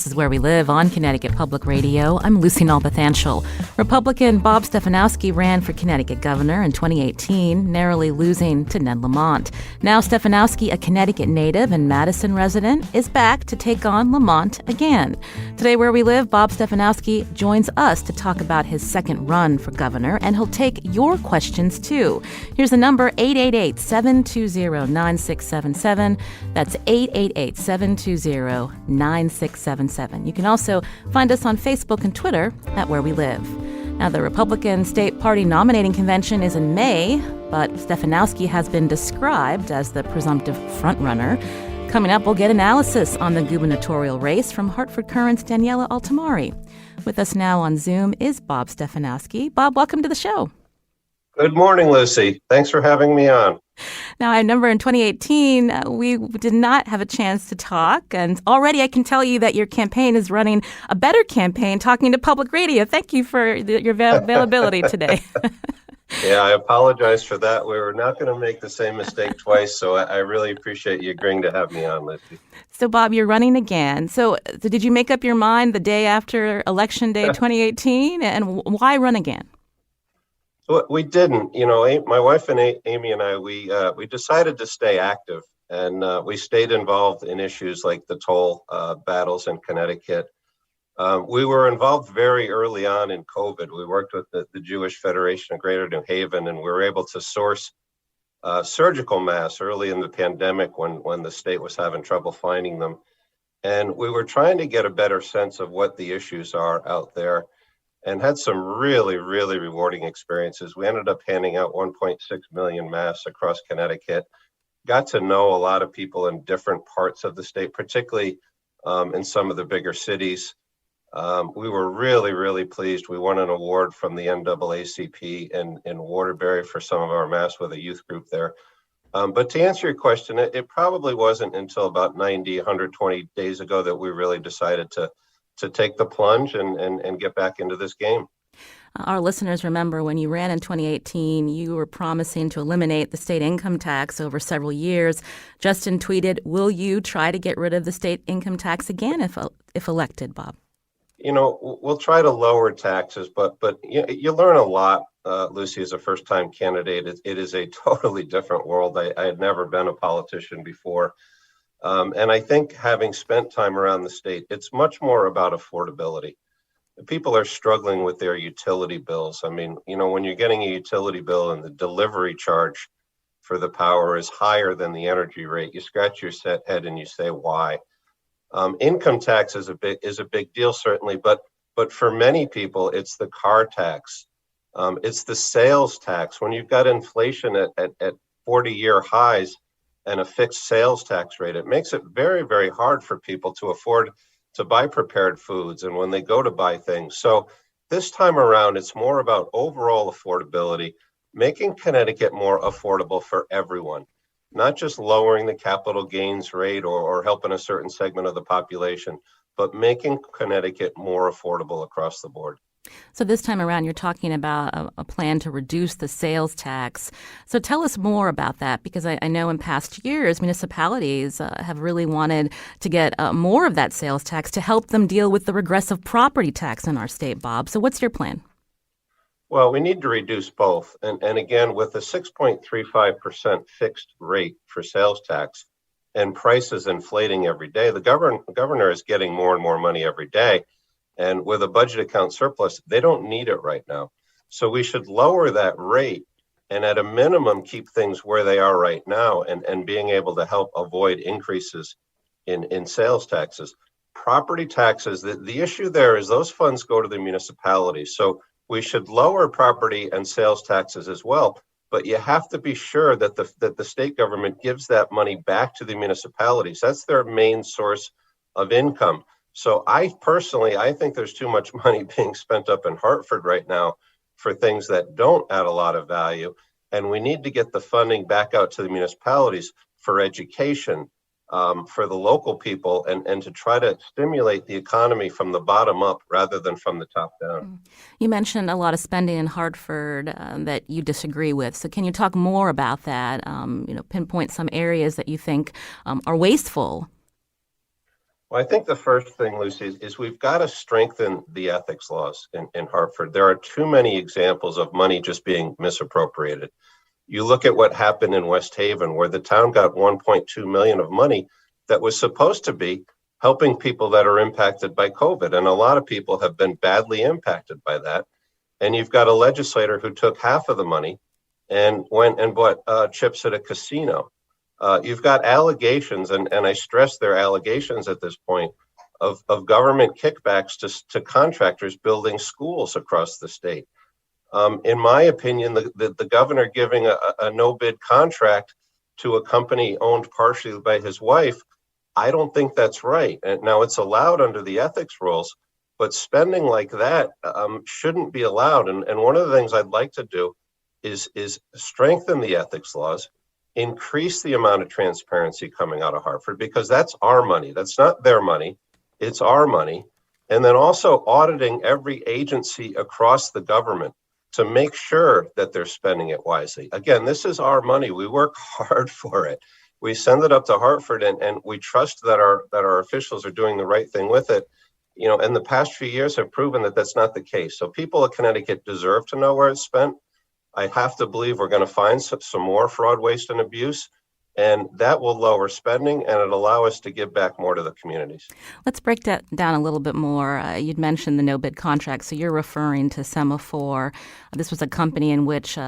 This is Where We Live on Connecticut Public Radio. I'm Lucy Nalpathanchel. Republican Bob Stefanowski ran for Connecticut Governor in 2018, narrowly losing to Ned Lamont. Now Stefanowski, a Connecticut native and Madison resident, is back to take on Lamont again. Today, Where We Live, Bob Stefanowski joins us to talk about his second run for governor, and he'll take your questions, too. Here's the number, 888-720-9677. That's 888-720-9677. You can also find us on Facebook and Twitter at Where We Live. Now, the Republican State Party nominating convention is in May, but Stefanowski has been described as the presumptive frontrunner. Coming up, we'll get analysis on the gubernatorial race from Hartford Courant's Daniela Altimari. With us now on Zoom is Bob Stefanowski. Bob, welcome to the show. Good morning, Lucy. Thanks for having me on. Now, I remember in 2018, we did not have a chance to talk, and already I can tell you that your campaign is running a better campaign talking to public radio. Thank you for your availability today. Yeah, I apologize for that. We were not going to make the same mistake twice, so I really appreciate you agreeing to have me on, Lucy. So, Bob, you're running again. So did you make up your mind the day after Election Day 2018, and why run again? So we didn't. You know, my wife and Amy and I, we decided to stay active, and we stayed involved in issues like the toll battles in Connecticut. We were involved very early on in COVID. We worked with the Jewish Federation of Greater New Haven, and we were able to source surgical masks early in the pandemic when the state was having trouble finding them. And we were trying to get a better sense of what the issues are out there, and had some really, really rewarding experiences. We ended up handing out 1.6 million masks across Connecticut, got to know a lot of people in different parts of the state, particularly in some of the bigger cities. We were really, really pleased. We won an award from the NAACP in Waterbury for some of our masks with a youth group there. But to answer your question, it probably wasn't until about 90, 120 days ago that we really decided to take the plunge and get back into this game. Our listeners remember when you ran in 2018, you were promising to eliminate the state income tax over several years. Justin tweeted, "Will you try to get rid of the state income tax again if elected, Bob?" You know, we'll try to lower taxes, but you learn a lot, Lucy, as a first-time candidate. It is a totally different world. I had never been a politician before. And I think having spent time around the state, it's much more about affordability. People are struggling with their utility bills. I mean, you know, when you're getting a utility bill and the delivery charge for the power is higher than the energy rate, you scratch your head and you say, why? Income tax is a big deal, certainly, but for many people, it's the car tax. It's the sales tax. When you've got inflation at 40-year highs, and a fixed sales tax rate, it makes it very, very hard for people to afford to buy prepared foods and when they go to buy things. So this time around, it's more about overall affordability, making Connecticut more affordable for everyone, not just lowering the capital gains rate or helping a certain segment of the population, but making Connecticut more affordable across the board. So this time around, you're talking about a plan to reduce the sales tax. So tell us more about that, because I know in past years, municipalities have really wanted to get more of that sales tax to help them deal with the regressive property tax in our state, Bob. So what's your plan? Well, we need to reduce both. And again, with a 6.35% fixed rate for sales tax and prices inflating every day, the governor is getting more and more money every day. And with a budget account surplus, they don't need it right now. So we should lower that rate and at a minimum keep things where they are right now and being able to help avoid increases in sales taxes. Property taxes, the issue there is those funds go to the municipalities. So we should lower property and sales taxes as well. But you have to be sure that the state government gives that money back to the municipalities. That's their main source of income. So I think there's too much money being spent up in Hartford right now for things that don't add a lot of value. And we need to get the funding back out to the municipalities for education, for the local people, and to try to stimulate the economy from the bottom up rather than from the top down. You mentioned a lot of spending in Hartford that you disagree with. So can you talk more about that, pinpoint some areas that you think are wasteful? Well, I think the first thing, Lucy, is we've got to strengthen the ethics laws in Hartford. There are too many examples of money just being misappropriated. You look at what happened in West Haven, where the town got 1.2 million of money that was supposed to be helping people that are impacted by COVID. And a lot of people have been badly impacted by that. And you've got a legislator who took half of the money and went and bought chips at a casino. You've got allegations, and I stress they're allegations at this point, of government kickbacks to contractors building schools across the state. In my opinion, the governor giving a no-bid contract to a company owned partially by his wife, I don't think that's right. And now it's allowed under the ethics rules, but spending like that shouldn't be allowed. And one of the things I'd like to do is strengthen the ethics laws, increase the amount of transparency coming out of Hartford, because that's our money. That's not their money. It's our money. And then also auditing every agency across the government to make sure that they're spending it wisely. Again, this is our money. We work hard for it. We send it up to Hartford, and we trust that our officials are doing the right thing with it. You know, and the past few years have proven that that's not the case. So people of Connecticut deserve to know where it's spent. I have to believe we're going to find some more fraud, waste, and abuse. And that will lower spending, and it'll allow us to give back more to the communities. Let's break that down a little bit more. You'd mentioned the no-bid contract, so you're referring to Semaphore. This was a company in which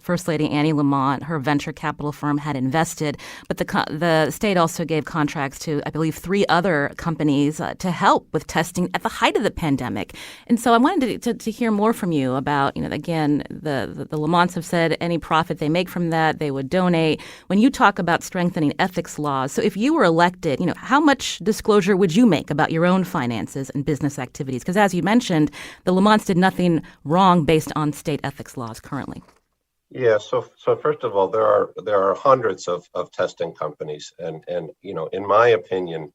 First Lady Annie Lamont, her venture capital firm, had invested. But the state also gave contracts to, I believe, 3 other companies to help with testing at the height of the pandemic. And so I wanted to hear more from you about, again, the Lamonts have said any profit they make from that, they would donate. When you talk about strengthening ethics laws, so if you were elected, how much disclosure would you make about your own finances and business activities? Because as you mentioned, the Lamonts did nothing wrong based on state ethics laws currently. Yeah. So first of all, there are hundreds of testing companies, and in my opinion,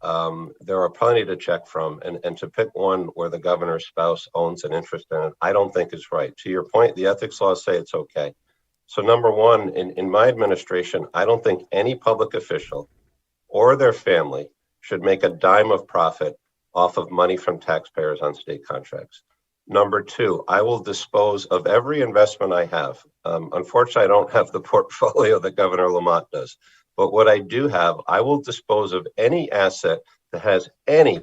there are plenty to check from, and to pick one where the governor's spouse owns an interest in it, I don't think is right. To your point, the ethics laws say it's okay. So number one, in my administration, I don't think any public official or their family should make a dime of profit off of money from taxpayers on state contracts. Number two, I will dispose of every investment I have. Unfortunately, I don't have the portfolio that Governor Lamont does. But what I do have, I will dispose of any asset that has any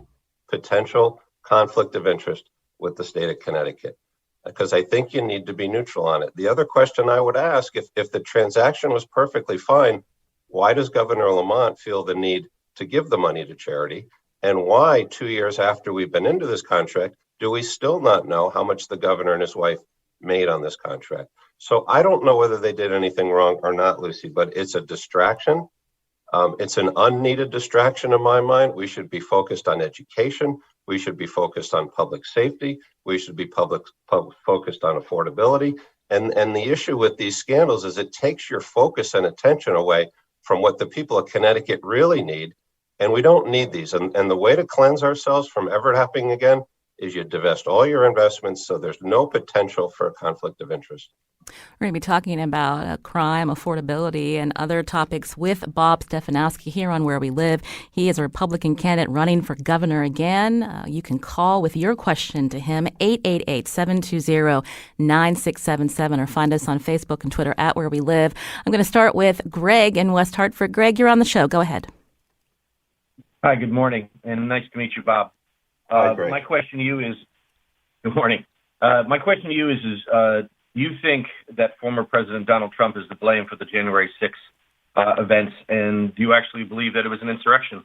potential conflict of interest with the state of Connecticut, because I think you need to be neutral on it. The other question I would ask, if the transaction was perfectly fine, why does Governor Lamont feel the need to give the money to charity? And why, 2 years after we've been into this contract, do we still not know how much the governor and his wife made on this contract? So I don't know whether they did anything wrong or not, Lucy, but it's a distraction. It's an unneeded distraction in my mind. We should be focused on education. We should be focused on public safety. We should be focused on affordability. And the issue with these scandals is it takes your focus and attention away from what the people of Connecticut really need. And we don't need these. And the way to cleanse ourselves from ever happening again is you divest all your investments so there's no potential for a conflict of interest. We're going to be talking about crime, affordability, and other topics with Bob Stefanowski here on Where We Live. He is a Republican candidate running for governor again. You can call with your question to him, 888-720-9677, or find us on Facebook and Twitter at Where We Live. I'm going to start with Greg in West Hartford. Greg, you're on the show. Go ahead. Hi, good morning, and nice to meet you, Bob. Hi, Greg. My question to you is, good morning. My question to you is you think that former President Donald Trump is to blame for the January 6th events, and do you actually believe that it was an insurrection?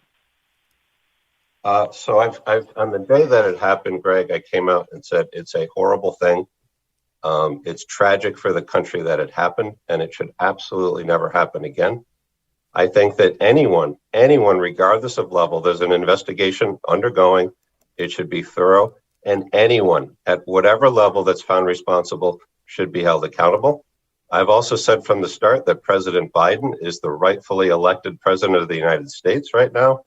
So I've on the day that it happened, Greg, I came out and said it's a horrible thing. It's tragic for the country that it happened, and it should absolutely never happen again. I think that anyone, regardless of level, there's an investigation undergoing. It should be thorough, and anyone at whatever level that's found responsible should be held accountable. I've also said from the start that President Biden is the rightfully elected president of the United States right now,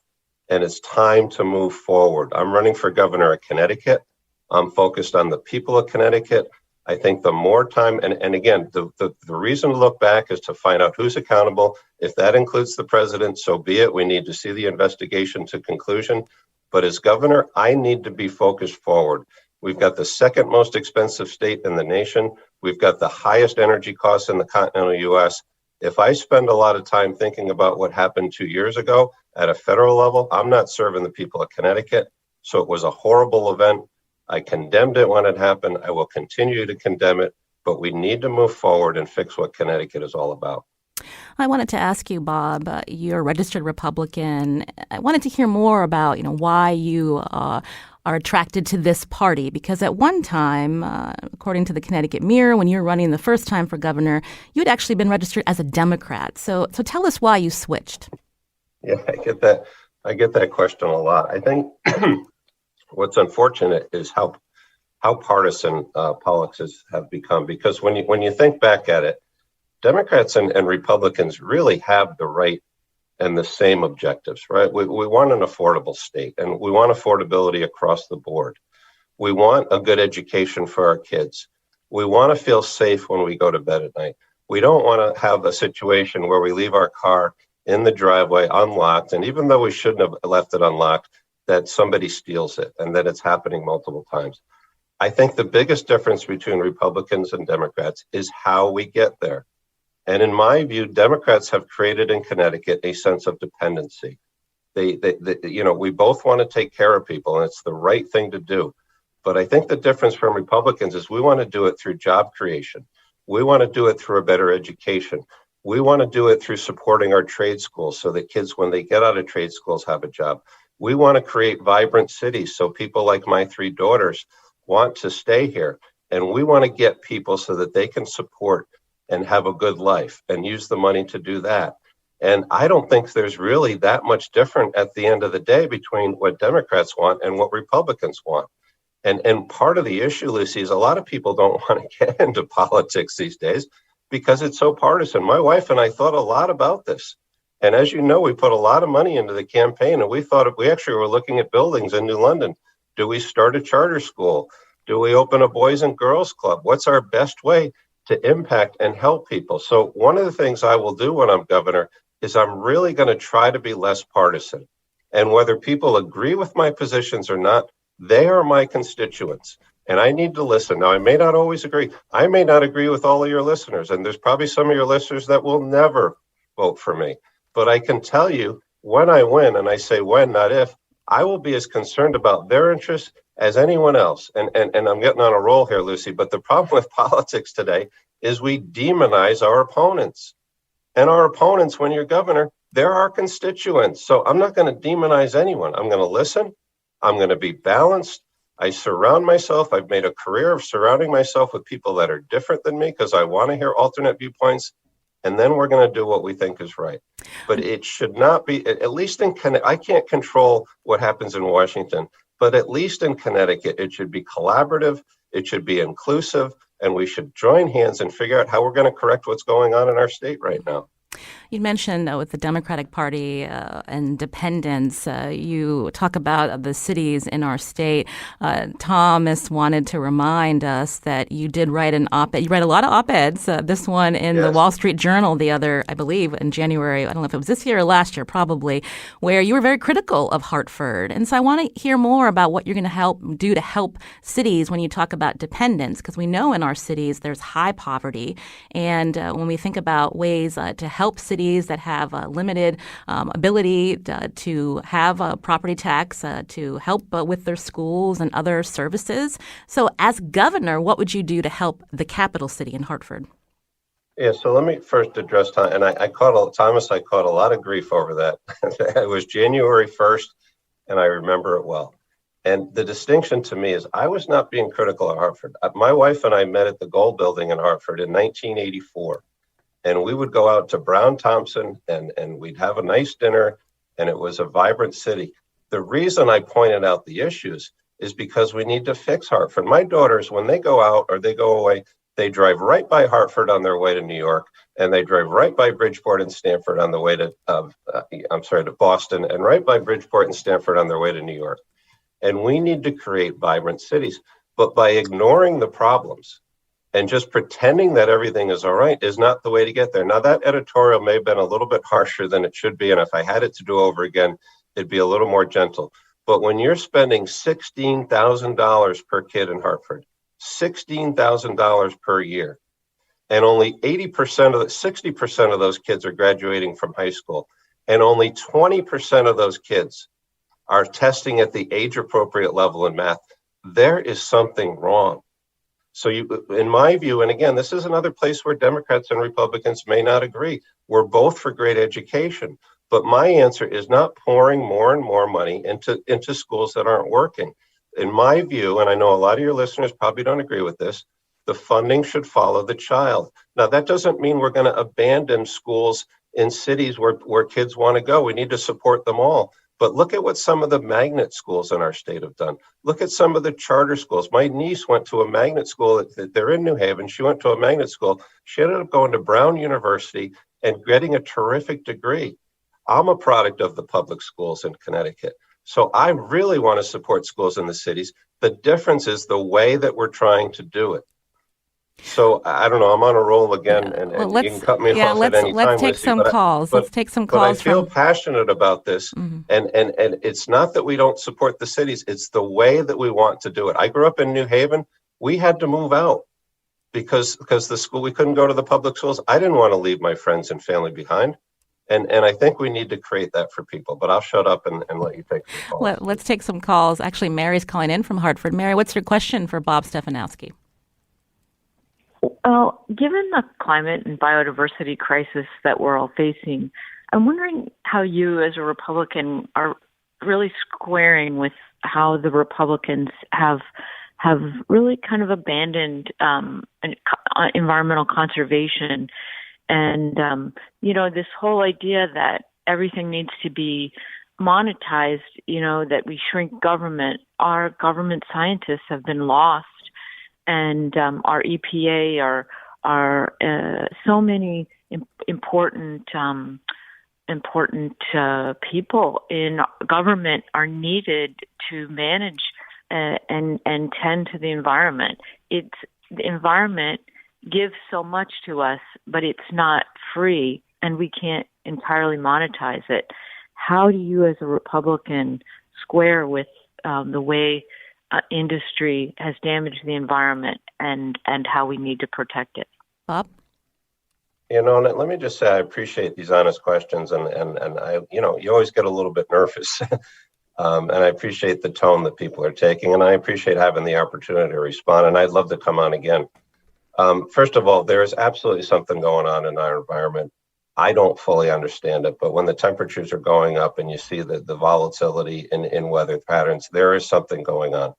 and it's time to move forward. I'm running for governor of Connecticut. I'm focused on the people of Connecticut. I think the more time, and again, the reason to look back is to find out who's accountable. If that includes the president, so be it. We need to see the investigation to conclusion. But as governor, I need to be focused forward. We've got the second most expensive state in the nation. We've got the highest energy costs in the continental U.S. If I spend a lot of time thinking about what happened 2 years ago at a federal level, I'm not serving the people of Connecticut. So it was a horrible event. I condemned it when it happened. I will continue to condemn it, but we need to move forward and fix what Connecticut is all about. I wanted to ask you, Bob, you're a registered Republican. I wanted to hear more about, why you are attracted to this party, because at one time, according to the Connecticut Mirror, when you were running the first time for governor, you had actually been registered as a Democrat. So tell us why you switched. Yeah, I get that question a lot. I think what's unfortunate is how partisan politics have become, because when you think back at it, Democrats and Republicans really have the right and the same objectives, right? We want an affordable state, and we want affordability across the board. We want a good education for our kids. We want to feel safe when we go to bed at night. We don't want to have a situation where we leave our car in the driveway unlocked, and even though we shouldn't have left it unlocked, that somebody steals it, and that it's happening multiple times. I think the biggest difference between Republicans and Democrats is how we get there. And in my view, Democrats have created in Connecticut a sense of dependency. We both want to take care of people, and it's the right thing to do. But I think the difference from Republicans is we want to do it through job creation. We want to do it through a better education. We want to do it through supporting our trade schools so that kids, when they get out of trade schools, have a job. We want to create vibrant cities so people like my 3 daughters want to stay here. And we want to get people so that they can support and have a good life and use the money to do that. And I don't think there's really that much different at the end of the day between what Democrats want and what Republicans want. And part of the issue, Lucy, is a lot of people don't want to get into politics these days because it's so partisan. My wife and I thought a lot about this. And as you know, we put a lot of money into the campaign, and we actually were looking at buildings in New London. Do we start a charter school? Do we open a Boys and Girls Club? What's our best way to impact and help people? So one of the things I will do when I'm governor is I'm really going to try to be less partisan. And whether people agree with my positions or not, they are my constituents. And I need to listen. Now, I may not always agree. I may not agree with all of your listeners. And there's probably some of your listeners that will never vote for me. But I can tell you when I win, and I say when, not if, I will be as concerned about their interests as anyone else. And I'm getting on a roll here, Lucy, but the problem with politics today is we demonize our opponents. And our opponents, when you're governor, they're our constituents. So I'm not going to demonize anyone. I'm going to listen. I'm going to be balanced. I've made a career of surrounding myself with people that are different than me because I want to hear alternate viewpoints. And then we're going to do what we think is right. But it should not be, at least in Connecticut, I can't control what happens in Washington, but at least in Connecticut, it should be collaborative, it should be inclusive, and we should join hands and figure out how we're going to correct what's going on in our state right now. You mentioned with the Democratic Party and dependence, you talk about the cities in our state. Thomas wanted to remind us that you did write an op-ed. You write a lot of op-eds. This one in the Wall Street Journal I believe, in January. I don't know if it was this year or last year, probably, where you were very critical of Hartford. And so I want to hear more about what you're going to do to help cities when you talk about dependence, because we know in our cities there's high poverty. And when we think about ways to help cities that have limited ability to have a property tax to help with their schools and other services. So as governor, what would you do to help the capital city in Hartford? Yeah, so let me first address Thomas. And I caught a lot of grief over that. It was January 1st, and I remember it well. And the distinction to me is I was not being critical of Hartford. My wife and I met at the Gold Building in Hartford in 1984. And we would go out to Brown Thompson and we'd have a nice dinner, and it was a vibrant city. The reason I pointed out the issues is because we need to fix Hartford. My daughters, when they go out or they go away, they drive right by Hartford on their way to New York, and they drive right by Bridgeport and Stamford on the way to Boston, and right by Bridgeport and Stamford on their way to New York. And we need to create vibrant cities. But by ignoring the problems, And just pretending that everything is all right is not the way to get there. Now, that editorial may have been a little bit harsher than it should be. And if I had it to do over again, it'd be a little more gentle. But when you're spending $16,000 per kid in Hartford, $16,000 per year, and only 60% of those kids are graduating from high school, and only 20% of those kids are testing at the age-appropriate level in math, there is something wrong. So in my view, and again, this is another place where Democrats and Republicans may not agree. We're both for great education, but my answer is not pouring more and more money into schools that aren't working. In my view, and I know a lot of your listeners probably don't agree with this, the funding should follow the child. Now, that doesn't mean we're going to abandon schools in cities where kids want to go. We need to support them all. But look at what some of the magnet schools in our state have done. Look at some of the charter schools. My niece went to a magnet school. They're in New Haven. She went to a magnet school. She ended up going to Brown University and getting a terrific degree. I'm a product of the public schools in Connecticut. So I really want to support schools in the cities. The difference is the way that we're trying to do it. So I don't know. I'm on a roll again, and you can cut me off at any time. Let's take some calls. Let's take some calls. But I feel passionate about this, and it's not that we don't support the cities. It's the way that we want to do it. I grew up in New Haven. We had to move out because the school, we couldn't go to the public schools. I didn't want to leave my friends and family behind. And I think we need to create that for people. But I'll shut up and let you take some calls. Let's take some calls. Actually, Mary's calling in from Hartford. Mary, what's your question for Bob Stefanowski? Well, given the climate and biodiversity crisis that we're all facing, I'm wondering how you as a Republican are really squaring with how the Republicans have really kind of abandoned environmental conservation and, this whole idea that everything needs to be monetized, that we shrink government. Our government scientists have been lost. And our EPA, are so many important people in government are needed to manage and tend to the environment. The environment gives so much to us, but it's not free, and we can't entirely monetize it. How do you, as a Republican, square with the way industry has damaged the environment and how we need to protect it? Bob? Let me just say I appreciate these honest questions, and I, you always get a little bit nervous, and I appreciate the tone that people are taking, and I appreciate having the opportunity to respond, and I'd love to come on again. First of all, there is absolutely something going on in our environment. I don't fully understand it, but when the temperatures are going up and you see the volatility in weather patterns, there is something going on.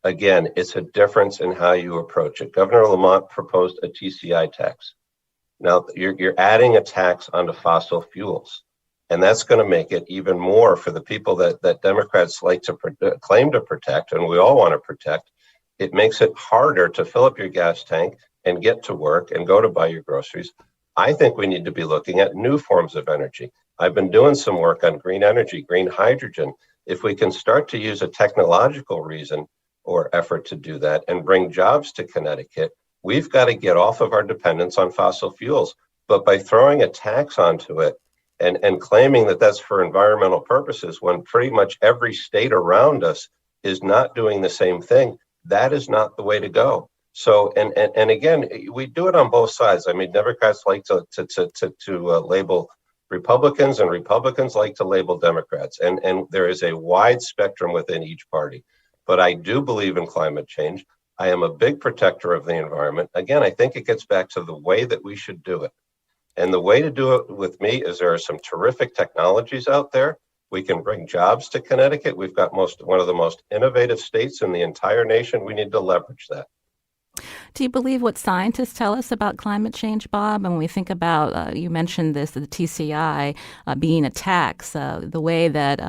Again, it's a difference in how you approach it. Governor Lamont proposed a TCI tax. Now, you're adding a tax onto fossil fuels, and that's going to make it even more for the people that Democrats like to claim to protect, and we all want to protect. It makes it harder to fill up your gas tank and get to work and go to buy your groceries. I think we need to be looking at new forms of energy. I've been doing some work on green energy, green hydrogen. If we can start to use a technological reason or effort to do that and bring jobs to Connecticut, we've got to get off of our dependence on fossil fuels. But by throwing a tax onto it and claiming that that's for environmental purposes, when pretty much every state around us is not doing the same thing, that is not the way to go. So, and again, we do it on both sides. I mean, Democrats like to label Republicans, and Republicans like to label Democrats. And there is a wide spectrum within each party. But I do believe in climate change. I am a big protector of the environment. Again, I think it gets back to the way that we should do it. And the way to do it with me is there are some terrific technologies out there. We can bring jobs to Connecticut. We've got one of the most innovative states in the entire nation. We need to leverage that. Do you believe what scientists tell us about climate change, Bob? And when we think about, you mentioned this, the TCI being a tax, the way that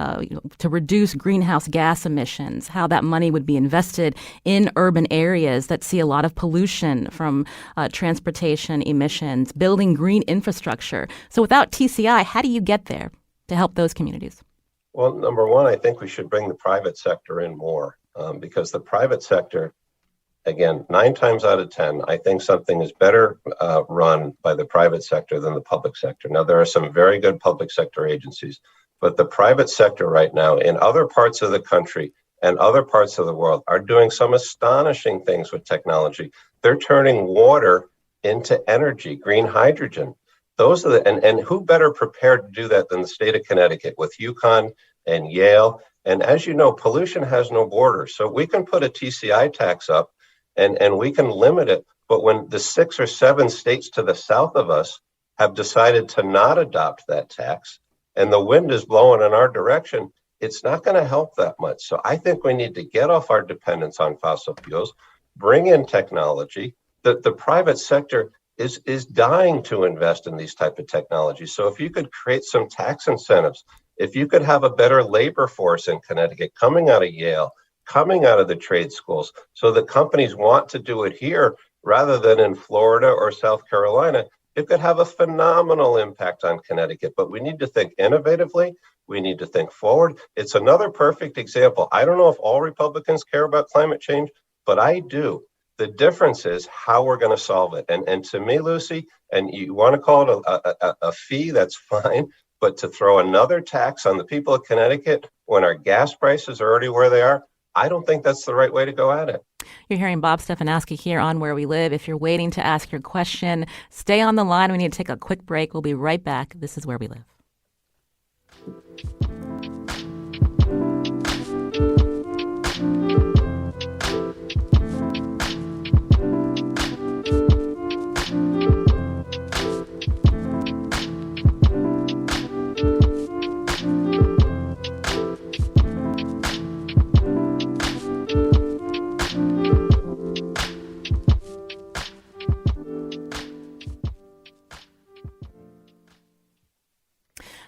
to reduce greenhouse gas emissions, how that money would be invested in urban areas that see a lot of pollution from transportation emissions, building green infrastructure. So without TCI, how do you get there to help those communities? Well, number one, I think we should bring the private sector in more because the private sector, again, 9 times out of 10, I think something is better run by the private sector than the public sector. Now, there are some very good public sector agencies, but the private sector right now in other parts of the country and other parts of the world are doing some astonishing things with technology. They're turning water into energy, green hydrogen. Those are and who better prepared to do that than the state of Connecticut with UConn and Yale? And as you know, pollution has no borders. So we can put a TCI tax up and we can limit it. But when the 6 or 7 states to the south of us have decided to not adopt that tax and the wind is blowing in our direction, it's not going to help that much. So I think we need to get off our dependence on fossil fuels, bring in technology. The private sector is dying to invest in these type of technologies. So if you could create some tax incentives, if you could have a better labor force in Connecticut coming out of Yale, coming out of the trade schools, so that companies want to do it here rather than in Florida or South Carolina, it could have a phenomenal impact on Connecticut. But we need to think innovatively. We need to think forward. It's another perfect example. I don't know if all Republicans care about climate change, but I do. The difference is how we're going to solve it. And to me, Lucy, and you want to call it a fee, that's fine. But to throw another tax on the people of Connecticut when our gas prices are already where they are, I don't think that's the right way to go at it. You're hearing Bob Stefanowski here on Where We Live. If you're waiting to ask your question, stay on the line. We need to take a quick break. We'll be right back. This is Where We Live.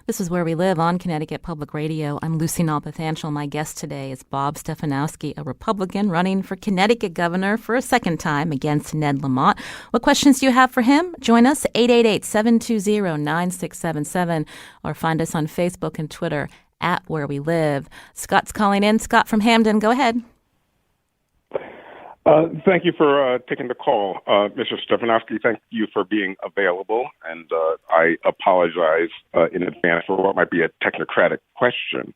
This is Where We Live on Connecticut Public Radio. I'm Lucy Nalpathanchel. My guest today is Bob Stefanowski, a Republican running for Connecticut Governor for a second time against Ned Lamont. What questions do you have for him? Join us, 888-720-9677, or find us on Facebook and Twitter at Where We Live. Scott's calling in. Scott from Hamden, go ahead. Thank you for taking the call. Mr. Stefanowski, thank you for being available, and I apologize in advance for what might be a technocratic question.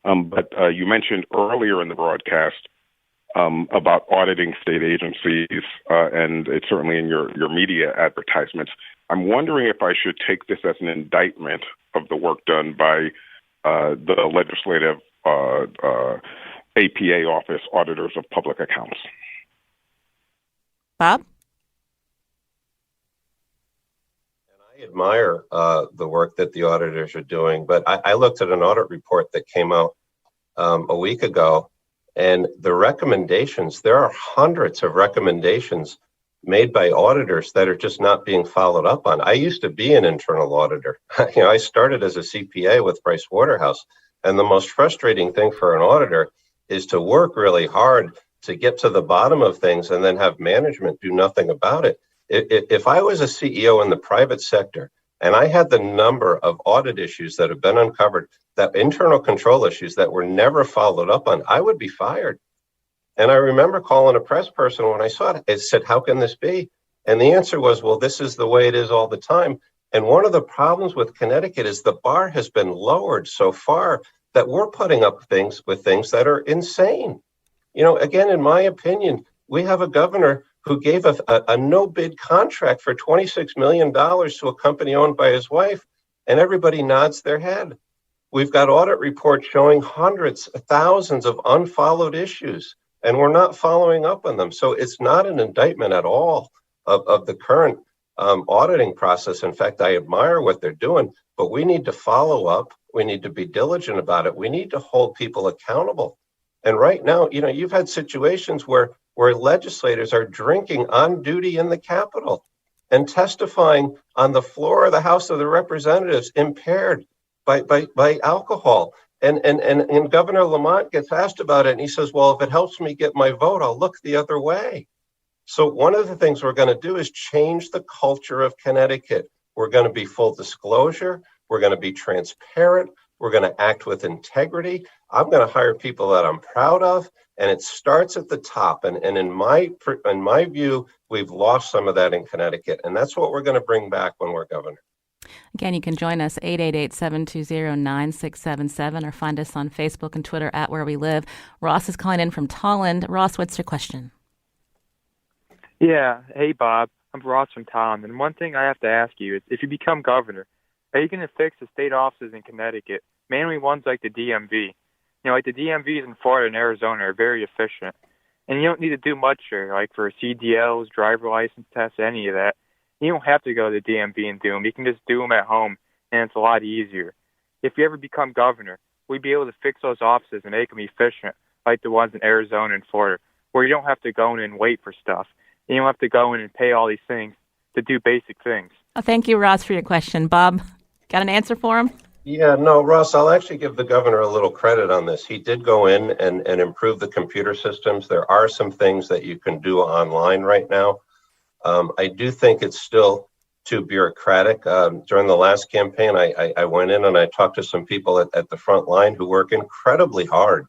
But you mentioned earlier in the broadcast about auditing state agencies, and it's certainly in your media advertisements. I'm wondering if I should take this as an indictment of the work done by the legislative APA office, Auditors of Public Accounts. Bob? I admire the work that the auditors are doing, but I looked at an audit report that came out a week ago, and the recommendations, there are hundreds of recommendations made by auditors that are just not being followed up on. I used to be an internal auditor. I started as a CPA with Price Waterhouse, and the most frustrating thing for an auditor is to work really hard to get to the bottom of things and then have management do nothing about it. If I was a CEO in the private sector and I had the number of audit issues that have been uncovered, that internal control issues that were never followed up on, I would be fired. And I remember calling a press person when I saw it. It said, how can this be? And the answer was, well, this is the way it is all the time. And one of the problems with Connecticut is the bar has been lowered so far that we're putting up things that are insane. Again, in my opinion, we have a governor who gave a no-bid contract for $26 million to a company owned by his wife, and everybody nods their head. We've got audit reports showing hundreds, thousands of unfollowed issues, and we're not following up on them. So it's not an indictment at all of the current auditing process. In fact, I admire what they're doing, but we need to follow up. We need to be diligent about it. We need to hold people accountable. And right now, you've had situations where legislators are drinking on duty in the Capitol and testifying on the floor of the House of the Representatives impaired by alcohol. And Governor Lamont gets asked about it, and he says, well, if it helps me get my vote, I'll look the other way. So one of the things we're going to do is change the culture of Connecticut. We're going to be full disclosure. We're going to be transparent. We're going to act with integrity. I'm going to hire people that I'm proud of. And it starts at the top. And in my view, we've lost some of that in Connecticut. And that's what we're going to bring back when we're governor. Again, you can join us 888-720-9677 or find us on Facebook and Twitter at Where We Live. Ross is calling in from Tolland. Ross, what's your question? Yeah. Hey, Bob. I'm Ross from Tolland. And one thing I have to ask you is, if you become governor, are you going to fix the state offices in Connecticut, mainly ones like the DMV? Like the DMVs in Florida and Arizona are very efficient. And you don't need to do much there, like for CDLs, driver license tests, any of that. You don't have to go to the DMV and do them. You can just do them at home, and it's a lot easier. If you ever become governor, we'd be able to fix those offices and make them efficient, like the ones in Arizona and Florida, where you don't have to go in and wait for stuff. You don't have to go in and pay all these things to do basic things. Oh, thank you, Ross, for your question. Bob, got an answer for him? Yeah, no, Ross, I'll actually give the governor a little credit on this. He did go in and improve the computer systems. There are some things that you can do online right now. I do think it's still too bureaucratic. During the last campaign, I went in and I talked to some people at the front line who work incredibly hard,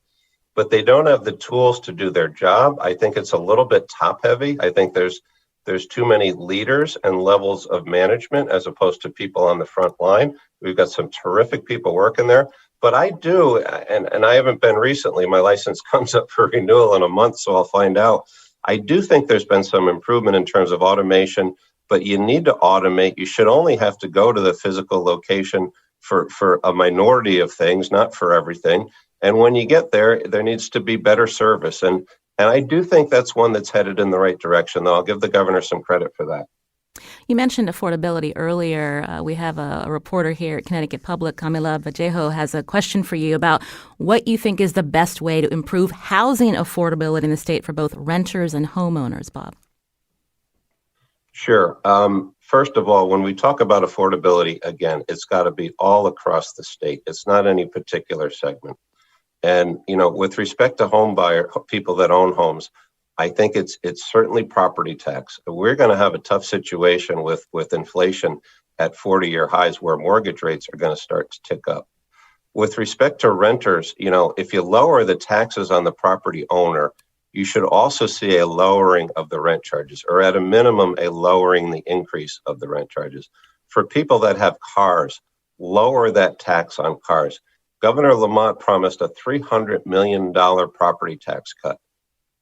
but they don't have the tools to do their job. I think it's a little bit top heavy. I think there's too many leaders and levels of management as opposed to people on the front line. We've got some terrific people working there, but I do, and I haven't been recently, my license comes up for renewal in a month, so I'll find out. I do think there's been some improvement in terms of automation, but you need to automate. You should only have to go to the physical location for a minority of things, not for everything. And when you get there, there needs to be better service. And I do think that's one that's headed in the right direction, though. I'll give the governor some credit for that. You mentioned affordability earlier. We have a reporter here at Connecticut Public, Camila Vallejo, has a question for you about what you think is the best way to improve housing affordability in the state for both renters and homeowners, Bob. Sure. First of all, when we talk about affordability, again, it's got to be all across the state. It's not any particular segment. And, with respect to home buyer, people that own homes, I think it's certainly property tax. We're going to have a tough situation with inflation at 40-year highs where mortgage rates are going to start to tick up. With respect to renters, if you lower the taxes on the property owner, you should also see a lowering of the rent charges, or at a minimum, a lowering the increase of the rent charges. For people that have cars, lower that tax on cars. Governor Lamont promised a $300 million property tax cut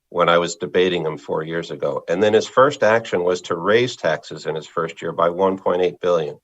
when I was debating him 4 years ago. And then his first action was to raise taxes in his first year by $1.8 billion.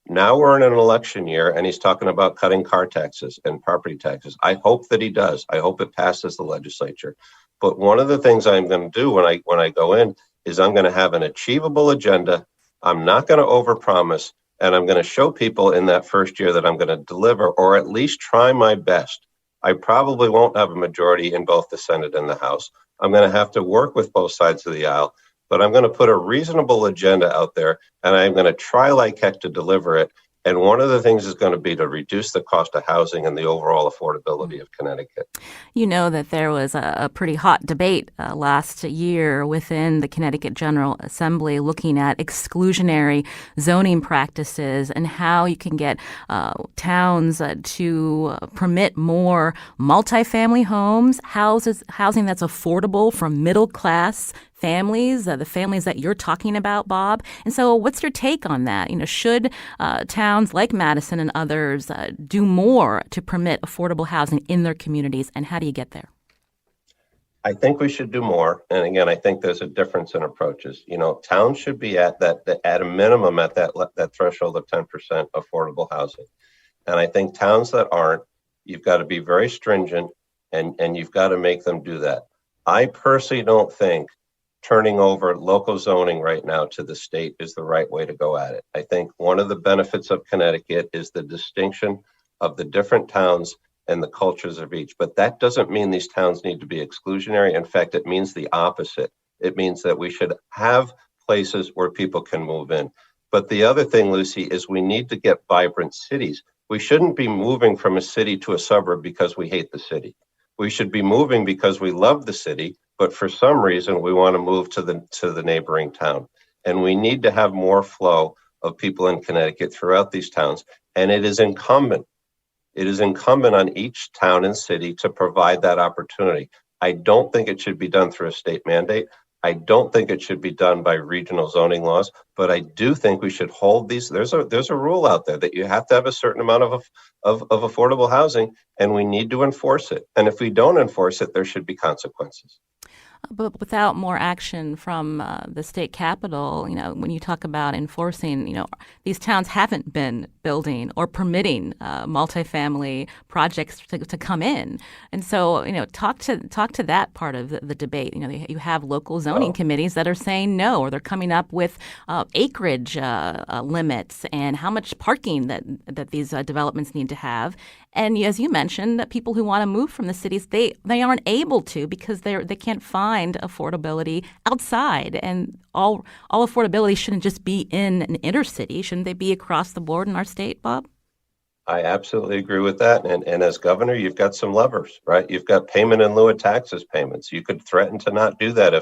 Now we're in an election year and he's talking about cutting car taxes and property taxes. I hope that he does. I hope it passes the legislature. But one of the things I'm going to do when I go in is I'm going to have an achievable agenda. I'm not going to overpromise, and I'm going to show people in that first year that I'm going to deliver, or at least try my best. I probably won't have a majority in both the Senate and the House. I'm going to have to work with both sides of the aisle, but I'm going to put a reasonable agenda out there, and I'm going to try like heck to deliver it. And one of the things is going to be to reduce the cost of housing and the overall affordability of Connecticut. You know that there was a pretty hot debate last year within the Connecticut General Assembly looking at exclusionary zoning practices and how you can get towns to permit more multifamily homes, housing that's affordable for middle-class families, the families that you're talking about, Bob. And so what's your take on that? Should towns like Madison and others do more to permit affordable housing in their communities, and how do you get there? I think we should do more. And again, I think there's a difference in approaches. Towns should be at a minimum at that threshold of 10% affordable housing. And I think towns that aren't, you've got to be very stringent and you've got to make them do that. I personally don't think turning over local zoning right now to the state is the right way to go at it. I think one of the benefits of Connecticut is the distinction of the different towns and the cultures of each. But that doesn't mean these towns need to be exclusionary. In fact, it means the opposite. It means that we should have places where people can move in. But the other thing, Lucy, is we need to get vibrant cities. We shouldn't be moving from a city to a suburb because we hate the city. We should be moving because we love the city, but for some reason we want to move to the neighboring town. And we need to have more flow of people in Connecticut throughout these towns. And it is incumbent It is incumbent on each town and city to provide that opportunity. I don't think it should be done through a state mandate. I don't think it should be done by regional zoning laws, but I do think we should hold these. There's a rule out there that you have to have a certain amount of affordable housing, and we need to enforce it. And if we don't enforce it, there should be consequences. But without more action from the state capital, when you talk about enforcing, these towns haven't been building or permitting multifamily projects to come in. And so, talk to that part of the debate. You have local zoning committees that are saying no, or they're coming up with acreage limits and how much parking that these developments need to have. And as you mentioned, that people who want to move from the cities, they aren't able to because they can't find affordability outside. And all affordability shouldn't just be in an inner city. Shouldn't they be across the board in our state, Bob? I absolutely agree with that. And as governor, you've got some levers, right? You've got payment in lieu of taxes payments. You could threaten to not do that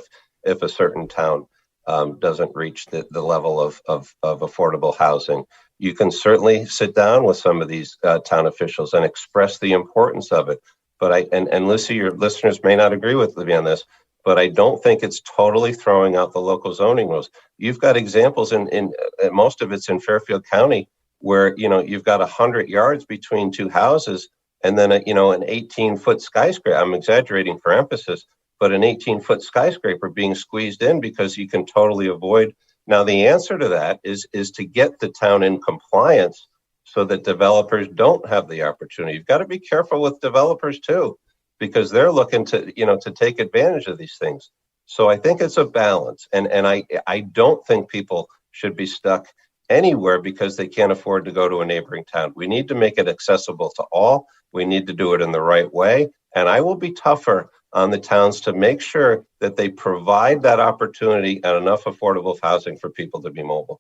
if a certain town doesn't reach the level of affordable housing. You can certainly sit down with some of these town officials and express the importance of it. But and Lucy, your listeners may not agree with me on this, but I don't think it's totally throwing out the local zoning rules. You've got examples in most of it's in Fairfield County where, you've got 100 yards between two houses and then, an 18-foot skyscraper. I'm exaggerating for emphasis, but an 18-foot skyscraper being squeezed in because you can totally avoid. Now, the answer to that is to get the town in compliance so that developers don't have the opportunity. You've got to be careful with developers too, because they're looking to take advantage of these things. So I think it's a balance. And I don't think people should be stuck anywhere because they can't afford to go to a neighboring town. We need to make it accessible to all. We need to do it in the right way. And I will be tougher on the towns to make sure that they provide that opportunity and enough affordable housing for people to be mobile.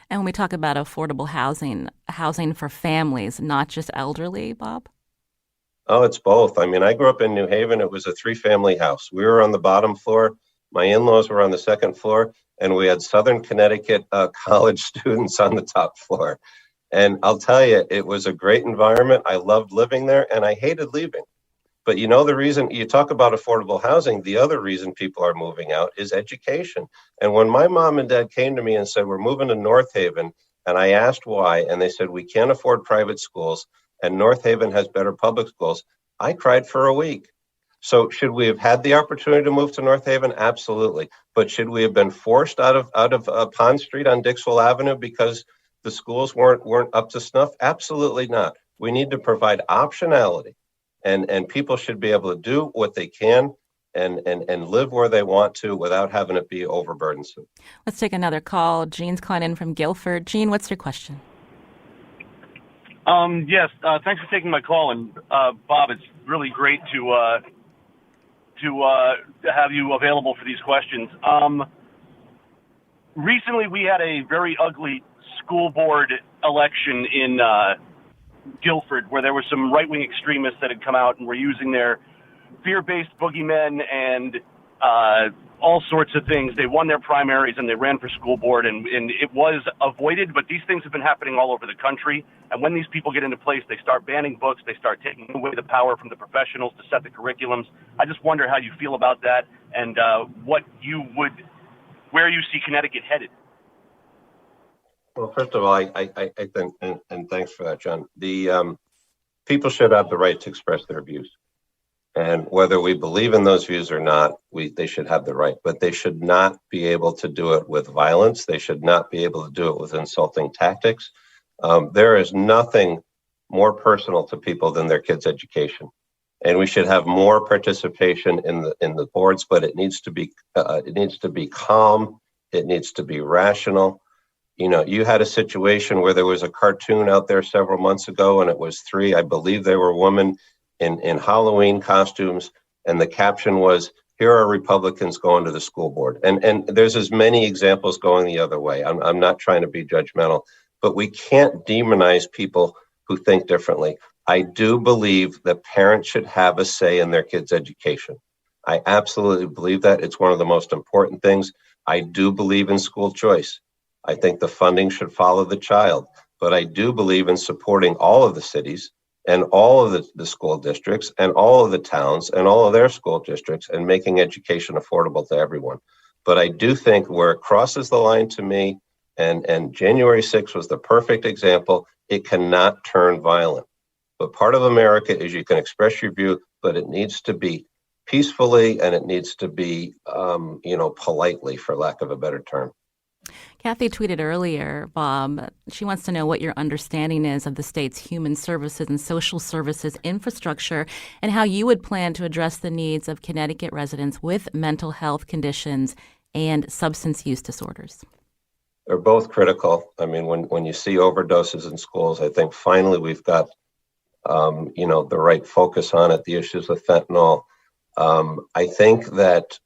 And when we talk about affordable housing for families, not just elderly, Bob? Oh, it's both. I mean, I grew up in New Haven. It was a 3-family house. We were on the bottom floor. My in-laws were on the second floor, and we had Southern Connecticut college students on the top floor. And I'll tell you, it was a great environment. I loved living there, and I hated leaving. But the reason you talk about affordable housing, the other reason people are moving out is education. And when my mom and dad came to me and said, we're moving to North Haven, and I asked why, and they said, we can't afford private schools, and North Haven has better public schools, I cried for a week. So should we have had the opportunity to move to North Haven? Absolutely. But should we have been forced out of Pond Street on Dixwell Avenue because the schools weren't up to snuff? Absolutely not. We need to provide optionality. And people should be able to do what they can and live where they want to without having it be overburdensome. Let's take another call. Jean's calling in from Guilford. Jean, what's your question? Yes, thanks for taking my call. And Bob, it's really great to have you available for these questions. Recently, we had a very ugly school board election in Guilford, where there were some right-wing extremists that had come out and were using their fear-based boogeymen and all sorts of things. They won their primaries and they ran for school board, and it was avoided, but these things have been happening all over the country. And when these people get into place, they start banning books, they start taking away the power from the professionals to set the curriculums. I just wonder how you feel about that and where you see Connecticut headed. Well, first of all, I think, and thanks for that, John. The people should have the right to express their views, and whether we believe in those views or not, they should have the right. But they should not be able to do it with violence. They should not be able to do it with insulting tactics. There is nothing more personal to people than their kids' education, and we should have more participation in the boards. But it needs to be calm. It needs to be rational. You had a situation where there was a cartoon out there several months ago, and it was 3, I believe they were women in Halloween costumes. And the caption was, here are Republicans going to the school board. And there's as many examples going the other way. I'm not trying to be judgmental, but we can't demonize people who think differently. I do believe that parents should have a say in their kids' education. I absolutely believe that. It's one of the most important things. I do believe in school choice. I think the funding should follow the child, but I do believe in supporting all of the cities and all of the school districts and all of the towns and all of their school districts and making education affordable to everyone. But I do think where it crosses the line to me, and January 6th was the perfect example, it cannot turn violent. But part of America is you can express your view, but it needs to be peacefully and it needs to be, politely, for lack of a better term. Kathy tweeted earlier, Bob, she wants to know what your understanding is of the state's human services and social services infrastructure and how you would plan to address the needs of Connecticut residents with mental health conditions and substance use disorders. They're both critical. I mean, when you see overdoses in schools, I think finally we've got, the right focus on it, the issues with fentanyl. I think that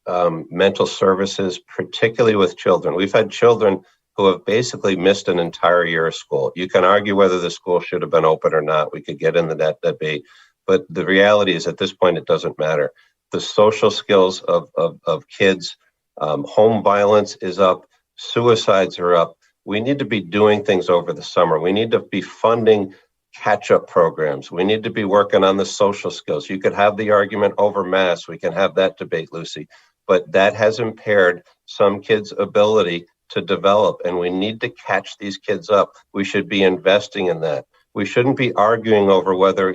mental services, particularly with children, we've had children who have basically missed an entire year of school. You can argue whether the school should have been open or not. We could get into that debate. But the reality is at this point, it doesn't matter. The social skills of kids, home violence is up, suicides are up. We need to be doing things over the summer. We need to be funding catch-up programs. We need to be working on the social skills. You could have the argument over masks. We can have that debate, Lucy. But that has impaired some kids' ability to develop, and we need to catch these kids up. We should be investing in that. We shouldn't be arguing over whether,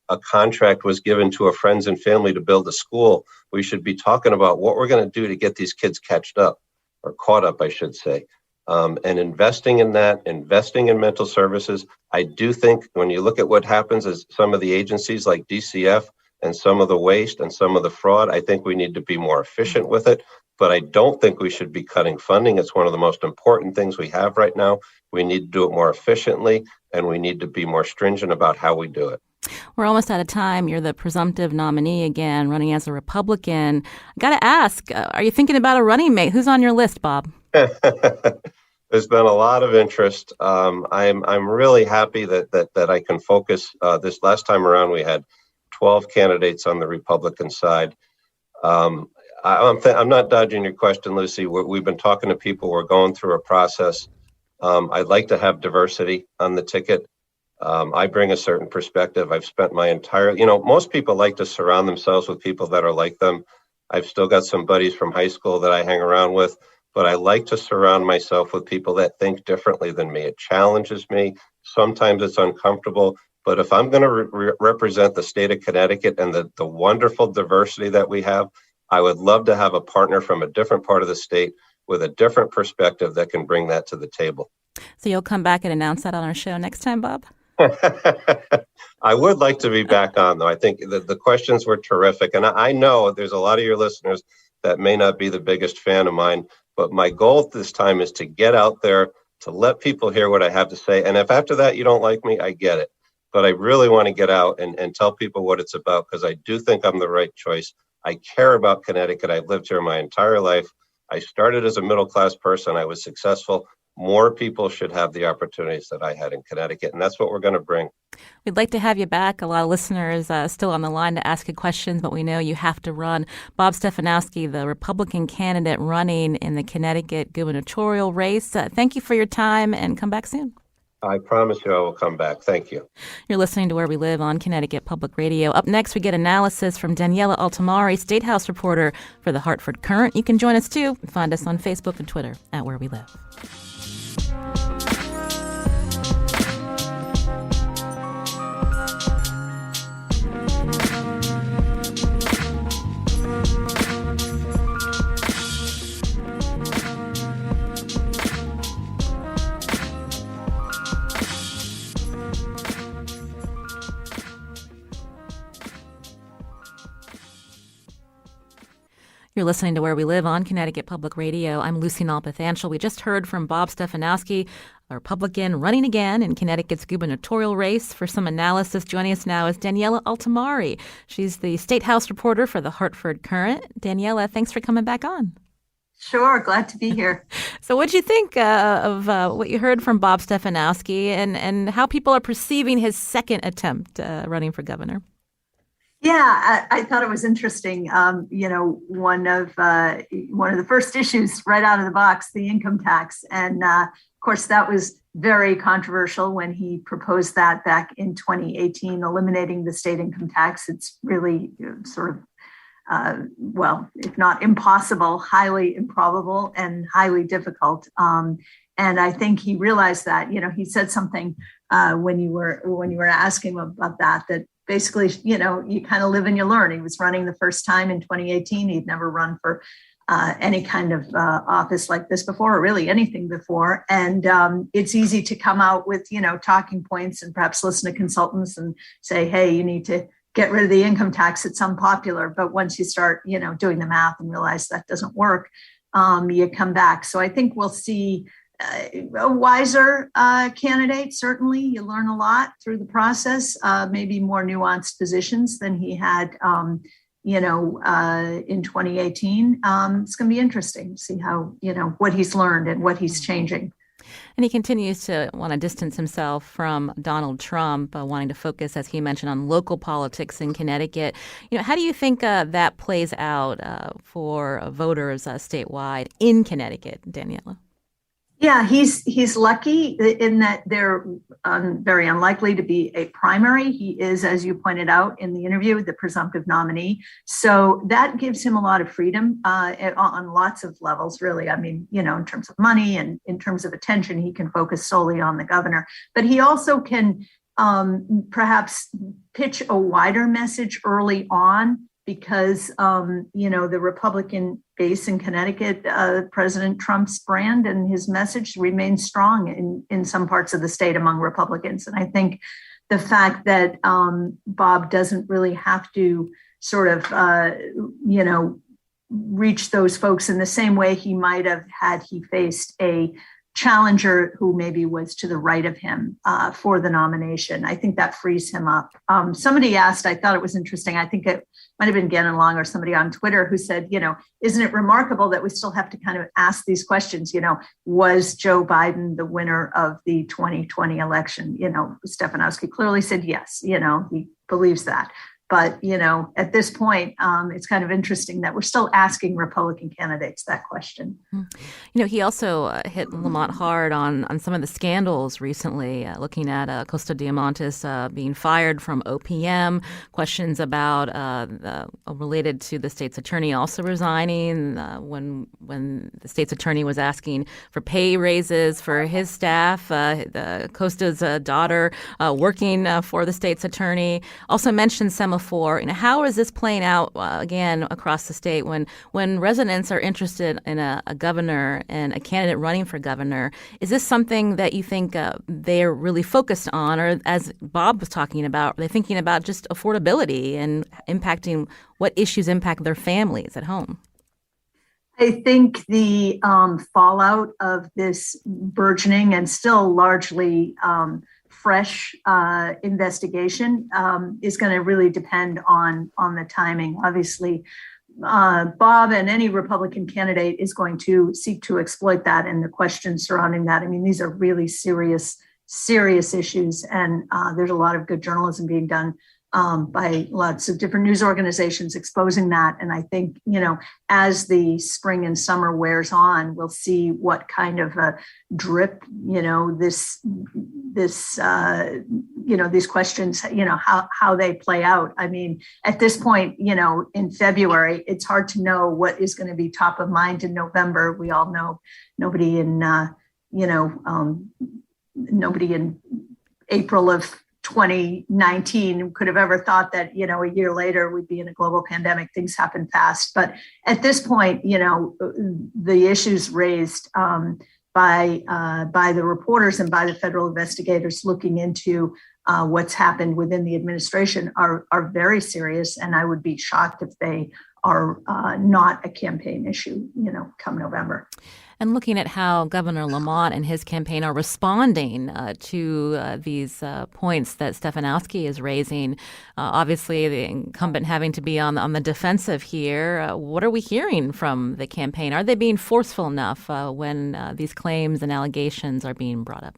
a contract was given to a friends and family to build a school. We should be talking about what we're going to do to get these kids caught up, I should say. And investing in that, investing in mental services. I do think when you look at what happens as some of the agencies like DCF and some of the waste and some of the fraud, I think we need to be more efficient with it. But I don't think we should be cutting funding. It's one of the most important things we have right now. We need to do it more efficiently, and we need to be more stringent about how we do it. We're almost out of time. You're the presumptive nominee again, running as a Republican. I got to ask, are you thinking about a running mate? Who's on your list, Bob? There's been a lot of interest. I'm really happy that I can focus. This last time around, we had 12 candidates on the Republican side. I'm not dodging your question, Lucy. We've been talking to people. We're going through a process. I'd like to have diversity on the ticket. I bring a certain perspective. I've spent my entire, most people like to surround themselves with people that are like them. I've still got some buddies from high school that I hang around with, but I like to surround myself with people that think differently than me. It challenges me. Sometimes it's uncomfortable, but if I'm going to represent the state of Connecticut and the wonderful diversity that we have, I would love to have a partner from a different part of the state with a different perspective that can bring that to the table. So you'll come back and announce that on our show next time, Bob? I would like to be back on, though. I think the questions were terrific. And I know there's a lot of your listeners that may not be the biggest fan of mine, but my goal this time is to get out there, to let people hear what I have to say. And if after that you don't like me, I get it. But I really want to get out and tell people what it's about, because I do think I'm the right choice. I care about Connecticut. I've lived here my entire life. I started as a middle-class person. I was successful. More people should have the opportunities that I had in Connecticut, and that's what we're going to bring. We'd like to have you back. A lot of listeners still on the line to ask you questions, but we know you have to run. Bob Stefanowski, the Republican candidate running in the Connecticut gubernatorial race. Thank you for your time, and come back soon. I promise you I will come back. Thank you. You're listening to Where We Live on Connecticut Public Radio. Up next, we get analysis from Daniela Altimari, State House reporter for the Hartford Courant. You can join us, too. Find us on Facebook and Twitter at Where We Live. You're listening to Where We Live on Connecticut Public Radio. I'm Lucy Nalpathanchel. We just heard from Bob Stefanowski, a Republican running again in Connecticut's gubernatorial race. For some analysis, joining us now is Daniela Altimari. She's the State House reporter for the Hartford Courant. Daniela, thanks for coming back on. Sure, glad to be here. So what do you think of what you heard from Bob Stefanowski and how people are perceiving his second attempt running for governor? Yeah, I thought it was interesting. One of the first issues right out of the box, the income tax, and of course that was very controversial when he proposed that back in 2018, eliminating the state income tax. It's really sort of well, if not impossible, highly improbable and highly difficult. And I think he realized that. He said something when you were asking him about that basically, you kind of live and you learn. He was running the first time in 2018. He'd never run for any kind of office like this before, or really anything before. And it's easy to come out with, talking points and perhaps listen to consultants and say, hey, you need to get rid of the income tax. It's unpopular. But once you start, doing the math and realize that doesn't work, you come back. So I think we'll see a wiser candidate. Certainly, you learn a lot through the process, maybe more nuanced positions than he had, in 2018. It's going to be interesting to see how, what he's learned and what he's changing. And he continues to want to distance himself from Donald Trump, wanting to focus, as he mentioned, on local politics in Connecticut. How do you think that plays out for voters statewide in Connecticut, Daniela? Yeah, he's lucky in that they're very unlikely to be a primary. He is, as you pointed out in the interview, the presumptive nominee. So that gives him a lot of freedom on lots of levels, really. I mean, in terms of money and in terms of attention, he can focus solely on the governor. But he also can perhaps pitch a wider message early on, because, the Republican base in Connecticut, President Trump's brand and his message remains strong in some parts of the state among Republicans. And I think the fact that Bob doesn't really have to sort of, reach those folks in the same way he might have had he faced a challenger who maybe was to the right of him for the nomination. I think that frees him up. Somebody asked, I thought it was interesting, I think it might have been Gannon Long or somebody on Twitter who said, isn't it remarkable that we still have to kind of ask these questions? Was Joe Biden the winner of the 2020 election? Stefanowski clearly said yes, he believes that. But, at this point, it's kind of interesting that we're still asking Republican candidates that question. He also hit Lamont hard on some of the scandals recently, looking at Costa Diamantis being fired from OPM, questions about related to the state's attorney also resigning when the state's attorney was asking for pay raises for his staff, Costa's daughter working for the state's attorney. Also mentioned semaphore. How is this playing out again across the state when residents are interested in a governor and a candidate running for governor? Is this something that you think they're really focused on, or as Bob was talking about, are they thinking about just affordability and impacting what issues impact their families at home? I think the fallout of this burgeoning and still largely fresh investigation is going to really depend on the timing. Obviously, Bob and any Republican candidate is going to seek to exploit that and the questions surrounding that. I mean, these are really serious issues, and there's a lot of good journalism being done by lots of different news organizations exposing that. And I think, as the spring and summer wears on, we'll see what kind of a drip, these questions, how they play out. I mean, at this point, in February, it's hard to know what is going to be top of mind in November. We all know nobody in April of 2019 could have ever thought that, a year later we'd be in a global pandemic. Things happen fast. But at this point, the issues raised by the reporters and by the federal investigators looking into what's happened within the administration are very serious. And I would be shocked if they are not a campaign issue, come November. And looking at how Governor Lamont and his campaign are responding to these points that Stefanowski is raising, obviously the incumbent having to be on the defensive here. What are we hearing from the campaign? Are they being forceful enough when these claims and allegations are being brought up?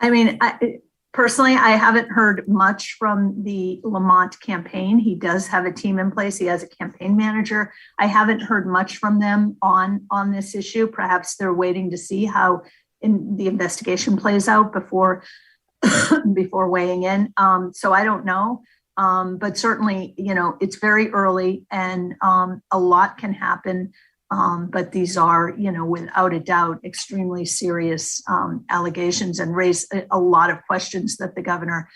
I mean, personally, I haven't heard much from the Lamont campaign. He does have a team in place. He has a campaign manager. I haven't heard much from them on this issue. Perhaps they're waiting to see how the investigation plays out before before weighing in. So I don't know. But certainly, it's very early and a lot can happen. But these are, without a doubt, extremely serious allegations and raise a lot of questions that the governor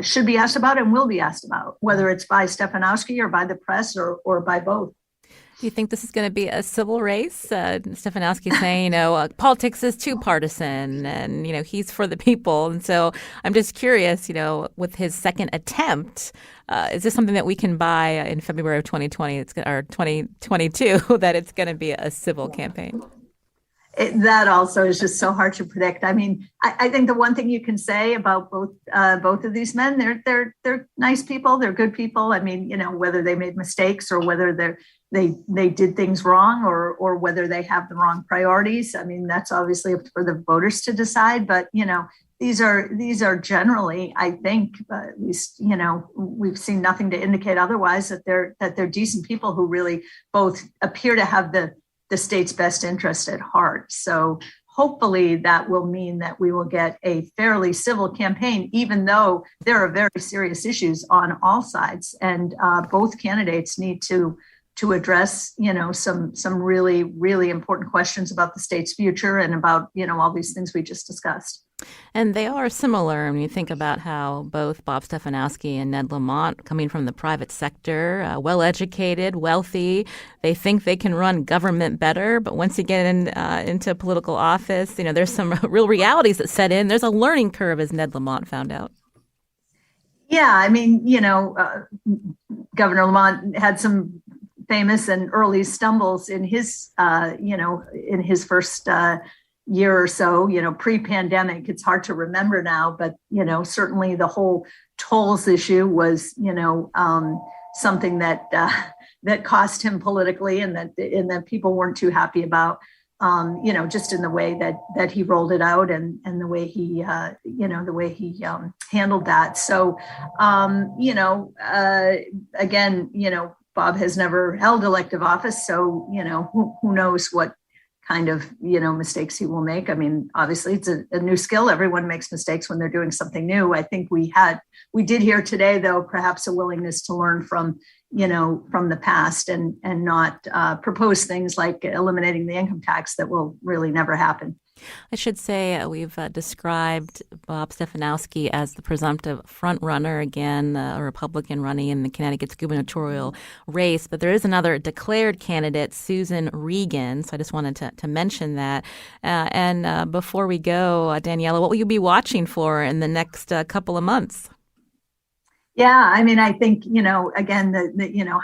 should be asked about and will be asked about, whether it's by Stefanowski or by the press or by both. Do you think this is going to be a civil race? Stefanowski saying, politics is too partisan and, he's for the people. And so I'm just curious, with his second attempt, is this something that we can buy in February of 2020 or 2022 that it's going to be a civil campaign? That also is just so hard to predict. I mean, I think the one thing you can say about both of these men, they're nice people, they're good people. I mean, whether they made mistakes or whether they did things wrong or whether they have the wrong priorities. I mean, that's obviously up for the voters to decide. But these are generally, I think, at least we've seen nothing to indicate otherwise that they're decent people who really both appear to have the state's best interest at heart. So hopefully that will mean that we will get a fairly civil campaign, even though there are very serious issues on all sides. And both candidates need to address, some really, really important questions about the state's future and about, all these things we just discussed. And they are similar when you think about how both Bob Stefanowski and Ned Lamont, coming from the private sector, well-educated, wealthy, they think they can run government better. But once you get into political office, there's some real realities that set in. There's a learning curve, as Ned Lamont found out. Yeah, I mean, Governor Lamont had some famous and early stumbles in his, in his first year or so, pre-pandemic. It's hard to remember now, but, certainly the whole tolls issue was, something that cost him politically and that people weren't too happy about, just in the way that he rolled it out and the way he, handled that. So, again, Bob has never held elective office, so, who knows what kind of, mistakes he will make. I mean, obviously it's a new skill. Everyone makes mistakes when they're doing something new. I think we did hear today, though, perhaps a willingness to learn from the past and not propose things like eliminating the income tax that will really never happen. I should say we've described Bob Stefanowski as the presumptive front runner, again, a Republican running in the Connecticut's gubernatorial race. But there is another declared candidate, Susan Regan. So I just wanted to mention that. And before we go, Daniela, what will you be watching for in the next couple of months? Yeah, I mean, I think, again,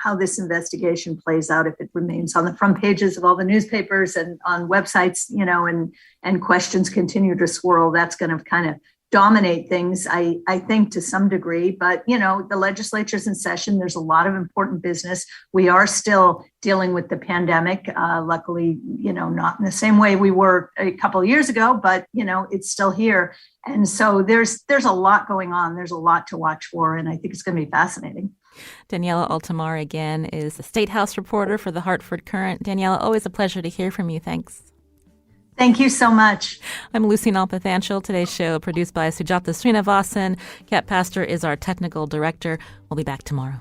how this investigation plays out, if it remains on the front pages of all the newspapers and on websites, and questions continue to swirl, that's going to kind of dominate things, I think, to some degree. But, the legislature's in session. There's a lot of important business. We are still dealing with the pandemic. Luckily, not in the same way we were a couple of years ago, but, it's still here. And so there's a lot going on. There's a lot to watch for, and I think it's going to be fascinating. Daniela Altimari, again, is the State House reporter for the Hartford Courant. Daniela, always a pleasure to hear from you. Thanks. Thank you so much. I'm Lucy Nalpathanchil. Today's show produced by Sujata Srinivasan. Kat Pastor is our technical director. We'll be back tomorrow.